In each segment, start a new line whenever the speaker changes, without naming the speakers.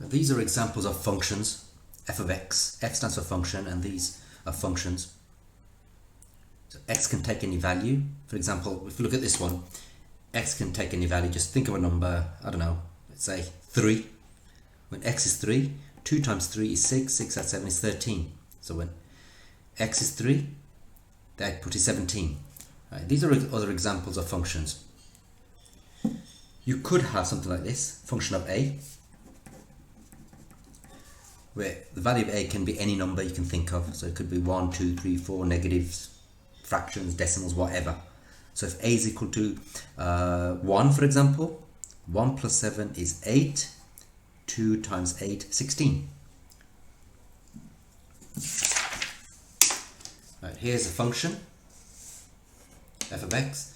These are examples of functions, f of x. F stands for function, and these are functions. So x can take any value. For example, if you look at this one, x can take any value. Just think of a number, I don't know, let's say 3. When x is 3, 2 times 3 is 6, 6 times 7 is 13. So when x is 3, the output is 17. Right, these are other examples of functions. You could have something like this, function of a, where the value of a can be any number you can think of. So it could be 1, 2, 3, 4, negatives, fractions, decimals, whatever. So if a is equal to 1, for example, 1 plus 7 is 8, 2 times 8, 16. Right, here's a function, f of x.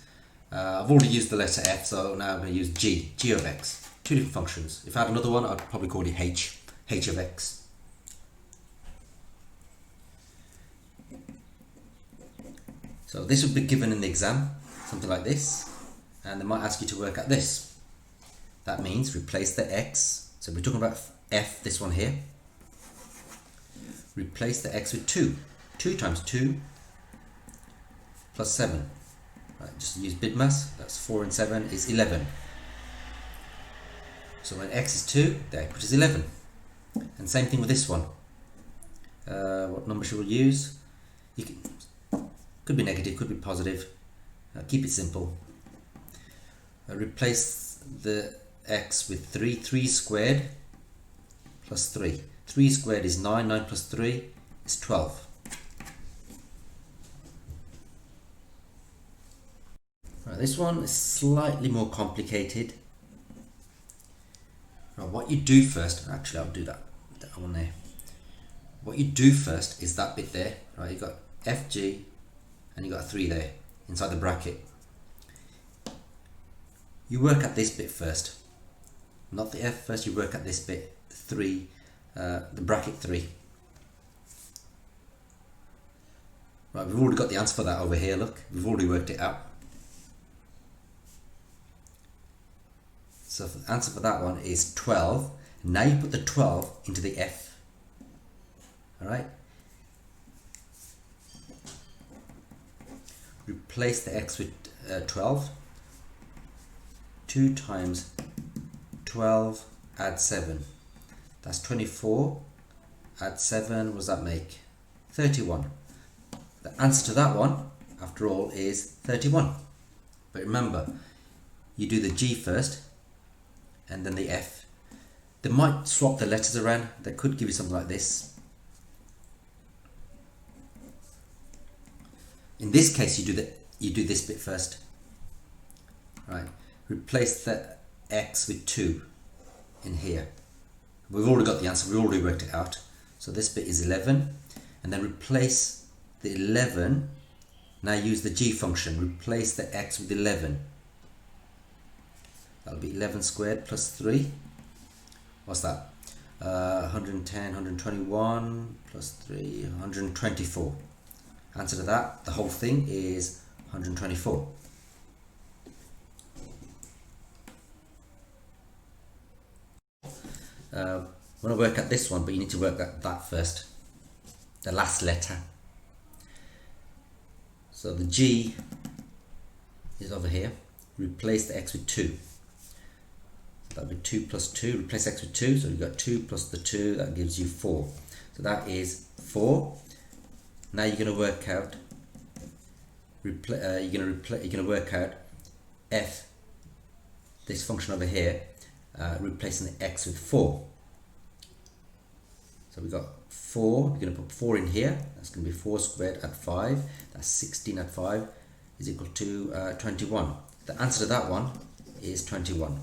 I've already used the letter f, so now I'm going to use g of x. Two different functions. If I had another one, I'd probably call it h of x. So this would be given in the exam, something like this, and they might ask you to work out this. That means replace the x, so we're talking about f, this one here. Replace the x with 2. 2 times 2 plus 7. Right, just use BIDMAS, that's 4 and 7 is 11. So when x is 2, the output is 11. And same thing with this one. What number should we use? Could be negative, could be positive. Keep it simple. Replace the x with 3. 3 squared plus 3. 3 squared is 9. 9 plus 3 is 12. Right, this one is slightly more complicated. Right, what you do first, actually I'll do that one there. What you do first is that bit there, right? You got FG and you got a 3 there inside the bracket. You work at this bit first, not the F first. You work at this bit 3, the bracket 3. Right, we've already got the answer for that over here. Look, we've already worked it out. So the answer for that one is 12. Now you put the 12 into the F. Alright. Replace the x with 12. 2 times 12 add 7. That's 24. Add 7, what does that make? 31. The answer to that one, after all, is 31. But remember, you do the G first and then the F. They might swap the letters around. They could give you something like this. In this case, you do this bit first. Right. Replace the x with 2 in here. We've already got the answer. We already worked it out. So this bit is 11, and then replace the 11. Now use the G function. Replace the x with 11. That'll be 11 squared plus 3. What's that? 110, 121 plus 3, 124. Answer to that, the whole thing is 124. I want to work at this one, but you need to work at that first. The last letter. So the G is over here. Replace the x with 2. That'll be 2 plus 2. Replace x with 2. So you've got 2 plus the 2. That gives you 4. So that is 4. Now you're going to work out. You're going to work out f. This function over here, replacing the x with 4. So we've got 4. We're going to put 4 in here. That's going to be 4 squared at 5. That's 16 at 5 is equal to 21. The answer to that one is 21.